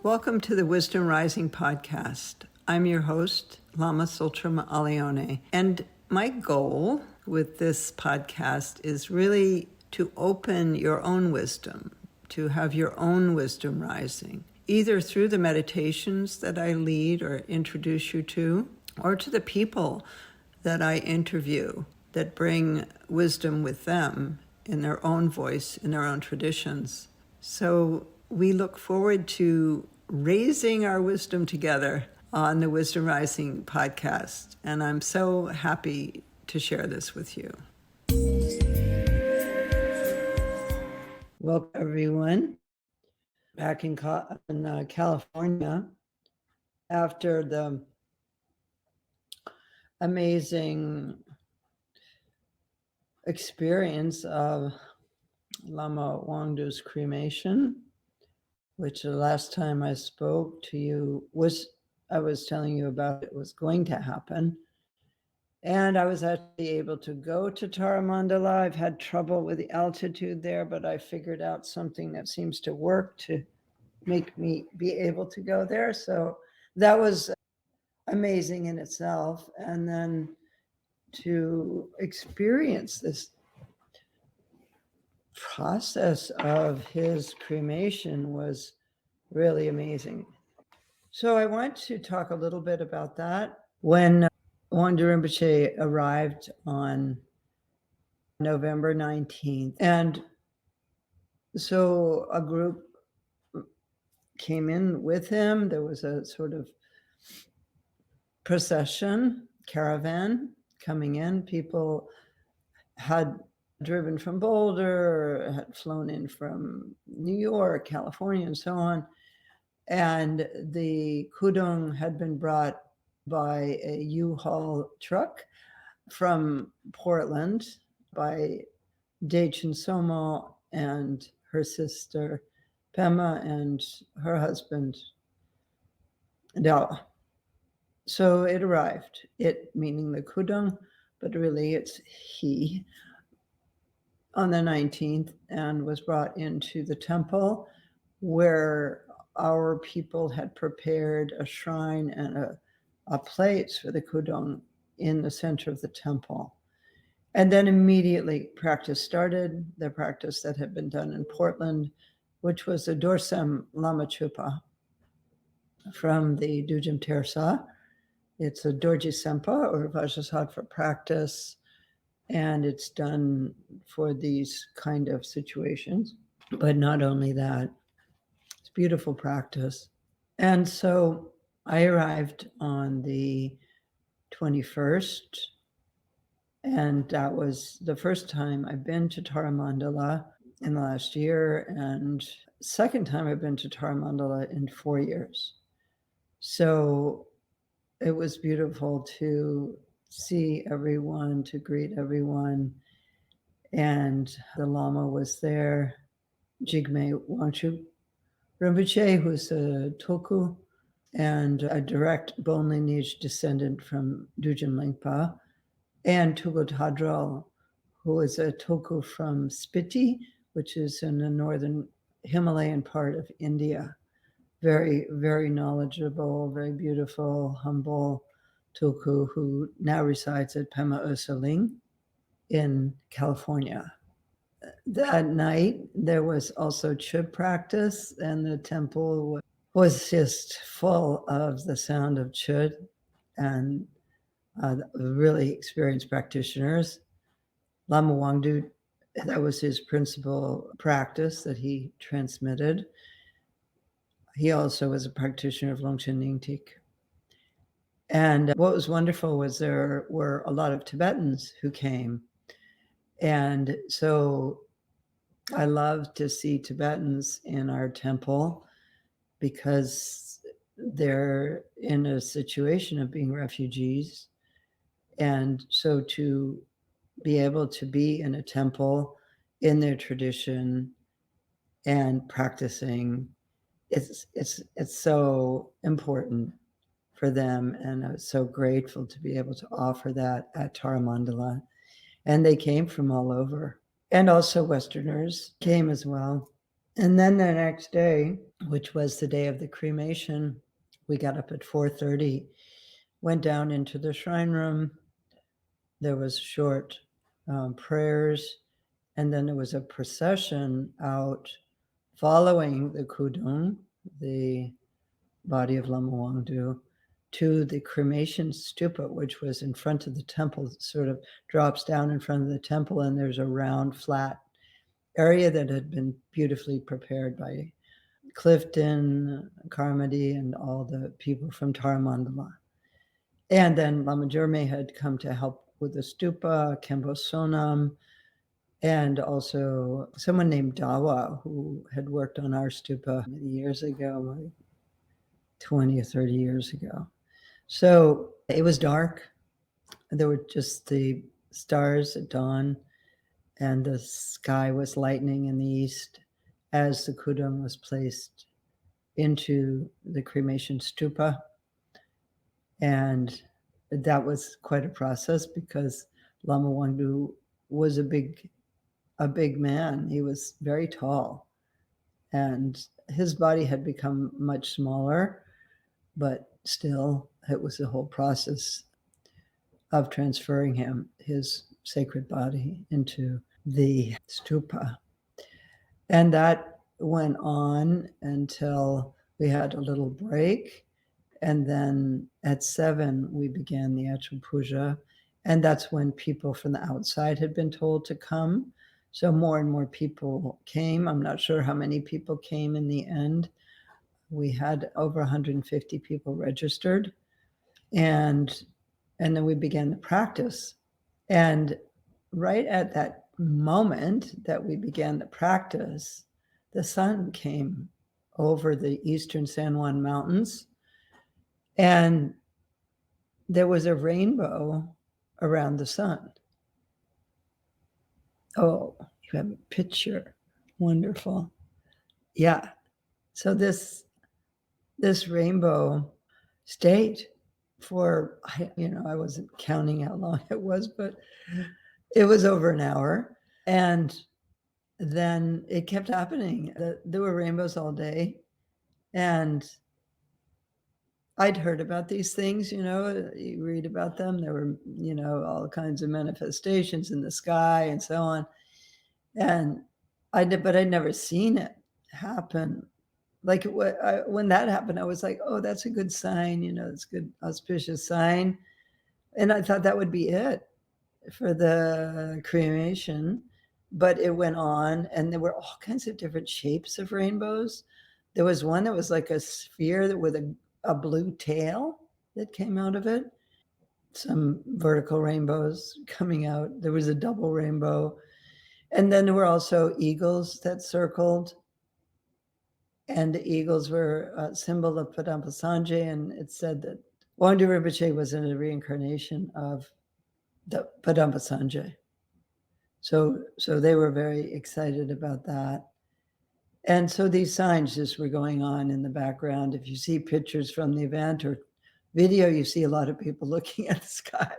Welcome to the Wisdom Rising podcast. I'm your host, Lama Tsultrim Alione, and my goal with this podcast is really to open your own wisdom, to have your own wisdom rising, either through the meditations that I lead or introduce you to, or to the people that I interview that bring wisdom with them in their own voice, in their own traditions. So we look forward to raising our wisdom together on the Wisdom Rising podcast, and I'm so happy to share this with you. Welcome, everyone. Back in California, after the amazing experience of Lama Wangdu's cremation, which the last time I spoke to you I was telling you about it was going to happen. And I was actually able to go to Tara Mandala. I've had trouble with the altitude there, but I figured out something that seems to work to make me be able to go there. So that was amazing in itself. And then to experience this process of his cremation was really amazing. So I want to talk a little bit about that. When Wangdu Rinpoche arrived on November 19th, and so a group came in with him. There was a sort of procession, caravan coming in. People had driven from Boulder, had flown in from New York, California, and so on. And the kudung had been brought by a U-Haul truck from Portland by Daichin Somo and her sister Pema and her husband Dao. So it arrived, it meaning the kudung, but really it's he, on the 19th, and was brought into the temple where our people had prepared a shrine and a place for the kudung in the center of the temple. And then immediately practice started, the practice that had been done in Portland, which was a Dorsem Lama Chupa from the Dujim Tersa. It's a Dorji Sempa or Vajrasattva practice, and it's done for these kind of situations. But not only that, it's beautiful practice. And so I arrived on the 21st, and that was the first time I've been to Tara Mandala in the last year, and second time I've been to Tara Mandala in 4 years. So it was beautiful to see everyone, to greet everyone. And the Lama was there, Jigme Wangchu Rinpoche, who's a Tulku and a direct bone lineage descendant from Dujin Lingpa, and Tugu Tadral, who is a Tulku from Spiti, which is in the northern Himalayan part of India. Very, very knowledgeable, very beautiful, humble Tulku who now resides at Pema Ursaling in California. That night, there was also Chöd practice, and the temple was just full of the sound of Chöd and really experienced practitioners. Lama Wangdu, that was his principal practice that he transmitted. He also was a practitioner of Longchen Nyingthig. And what was wonderful was there were a lot of Tibetans who came. And so I love to see Tibetans in our temple because they're in a situation of being refugees. And so to be able to be in a temple in their tradition and practicing, it's so important for them. And I was so grateful to be able to offer that at Tara Mandala. And they came from all over. And also Westerners came as well. And then the next day, which was the day of the cremation, we got up at 4:30, went down into the shrine room. There was short prayers, and then there was a procession out following the Kudung, the body of Lama Wangdu, to the cremation stupa, which was in front of the temple. It sort of drops down in front of the temple, and there's a round, flat area that had been beautifully prepared by Clifton, Carmody, and all the people from Tara Mandala. And then Lama Jurme had come to help with the stupa, Kempo Sonam, and also someone named Dawa, who had worked on our stupa many years ago, like 20 or 30 years ago. So it was dark. There were just the stars at dawn, and the sky was lightening in the east as the kudung was placed into the cremation stupa. And that was quite a process because Lama Wangdu was a big man. He was very tall, and his body had become much smaller, but still it was a whole process of transferring his sacred body into the stupa. And that went on until we had a little break. And then at 7, we began the actual puja. And that's when people from the outside had been told to come. So more and more people came. I'm not sure how many people came in the end. We had over 150 people registered. And then we began the practice. And right at that moment that we began the practice, the sun came over the eastern San Juan Mountains, and there was a rainbow around the sun. Oh, you have a picture. Wonderful. Yeah. So this rainbow stayed for, I wasn't counting how long it was, but it was over an hour. And then it kept happening. There were rainbows all day. And I'd heard about these things, you read about them. There were, all kinds of manifestations in the sky and so on. And but I'd never seen it happen. Like when that happened, I was like, oh, that's a good sign, it's a good auspicious sign. And I thought that would be it for the cremation. But it went on, and there were all kinds of different shapes of rainbows. There was one that was like a sphere with a blue tail that came out of it. Some vertical rainbows coming out. There was a double rainbow. And then there were also eagles that circled. And the eagles were a symbol of Padampa Sanjay. And it said that Wangdu Rinpoche was in a reincarnation of the Padampa Sanjay. So they were very excited about that. And so these signs just were going on in the background. If you see pictures from the event or video, you see a lot of people looking at the sky.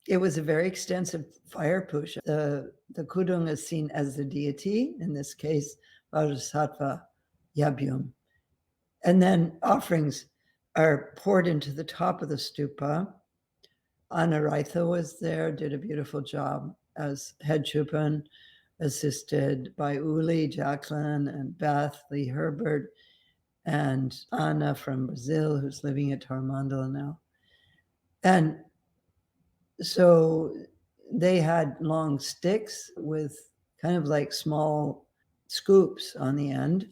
It was a very extensive fire puja. The kudung is seen as the deity, in this case, Bodhisattva Yabgyum. And then offerings are poured into the top of the stupa. Anaraitha was there, did a beautiful job as head chupan, assisted by Uli, Jacqueline, and Beth, Lee Herbert, and Anna from Brazil, who's living at Tara Mandala now. And so they had long sticks with kind of like small scoops on the end.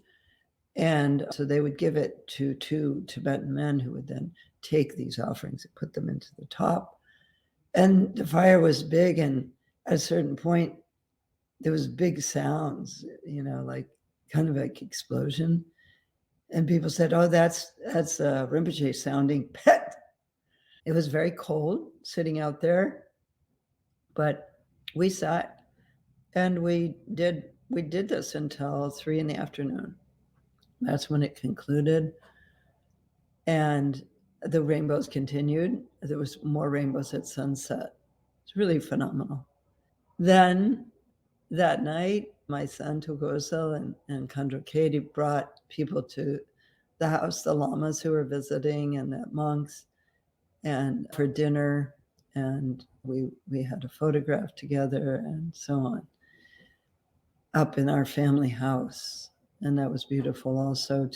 And so they would give it to 2 Tibetan men who would then take these offerings and put them into the top. And the fire was big, and at a certain point, there was big sounds, like kind of like explosion. And people said, oh, that's Rinpoche sounding pet. It was very cold sitting out there, but we sat and we did this until 3 p.m. That's when it concluded. And the rainbows continued. There was more rainbows at sunset. It's really phenomenal. Then that night, My son Togosa and Khandro Katie brought people to the house, the lamas who were visiting and the monks, and for dinner, and we had a photograph together and so on, up in our family house. And that was beautiful also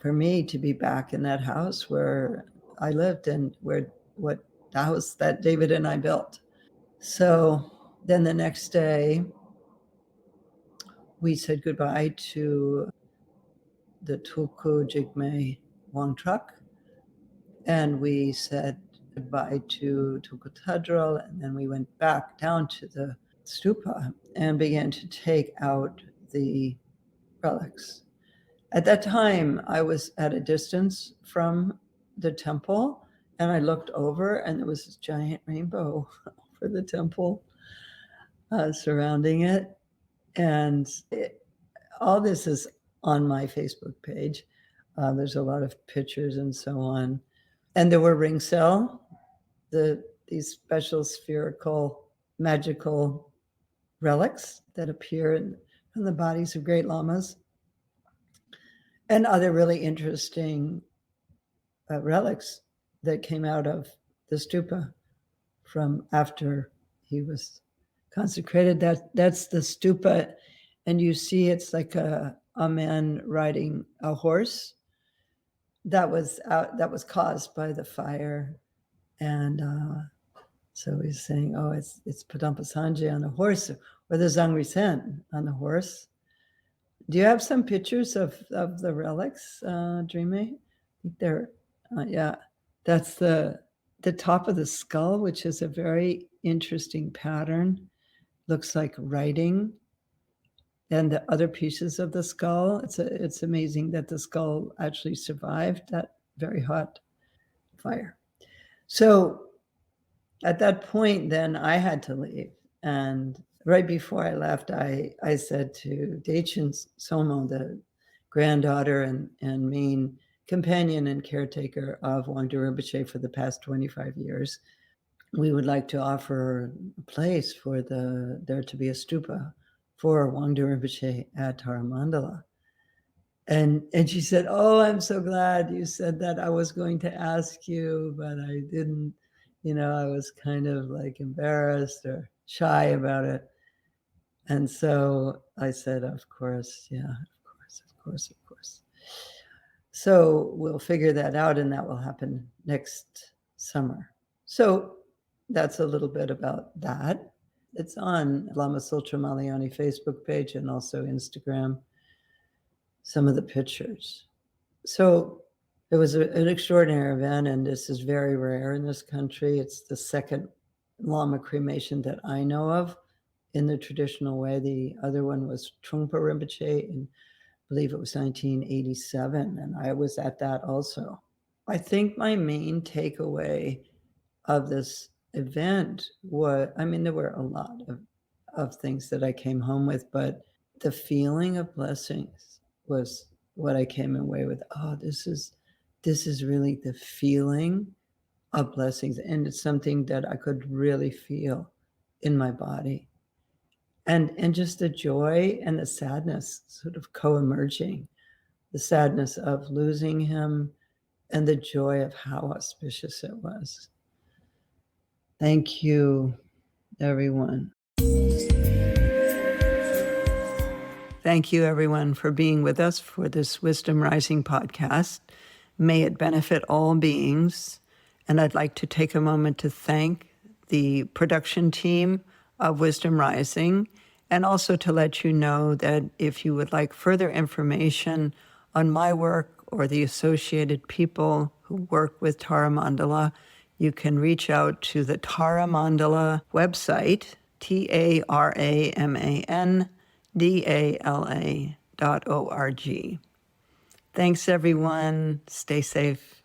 for me to be back in that house where I lived and the house that David and I built. So then the next day, we said goodbye to the Tulku Jigme Wangtruk, and we said goodbye to Tulku Tadral, and then we went back down to the stupa and began to take out the relics. At that time, I was at a distance from the temple, and I looked over, and there was this giant rainbow over the temple surrounding it. And all this is on my Facebook page. There's a lot of pictures and so on. And there were ring cell, these special spherical, magical relics that appear in the bodies of great lamas, and other really interesting relics that came out of the stupa from after he was consecrated. That's the stupa, and you see it's like a man riding a horse that was caused by the fire, and so he's saying, oh, it's Padampa Sanje on the horse, or the Zangri Sen on the horse. Do you have some pictures of the relics, Dreamy? They're yeah, that's the top of the skull, which is a very interesting pattern. Looks like writing. And the other pieces of the skull, it's amazing that the skull actually survived that very hot fire. So at that point, then I had to leave. And right before I left, I said to Dechen Somo, the granddaughter and main companion and caretaker of Wangdu Rinpoche for the past 25 years, we would like to offer a place for there to be a stupa for Wangdu Rinpoche at Tara Mandala. And she said, oh, I'm so glad you said that. I was going to ask you, but I didn't, I was kind of like embarrassed or shy about it. And so I said, of course, yeah, of course. So we'll figure that out, and that will happen next summer. So that's a little bit about that. It's on Lama Tsultrim Aliani Facebook page and also Instagram, some of the pictures. So it was an extraordinary event, and this is very rare in this country. It's the second Lama cremation that I know of in the traditional way. The other one was Trungpa Rinpoche in, I believe it was 1987, and I was at that also. I think my main takeaway of this event was, there were a lot of things that I came home with, but the feeling of blessings was what I came away with. Oh, this is really the feeling of blessings, and it's something that I could really feel in my body, and just the joy and the sadness sort of co-emerging, the sadness of losing him and the joy of how auspicious it was. Thank you, everyone. Thank you, everyone, for being with us for this Wisdom Rising podcast. May it benefit all beings. And I'd like to take a moment to thank the production team of Wisdom Rising, and also to let you know that if you would like further information on my work or the associated people who work with Tara Mandala, you can reach out to the Tara Mandala website, TaraMandala.org. Thanks, everyone. Stay safe.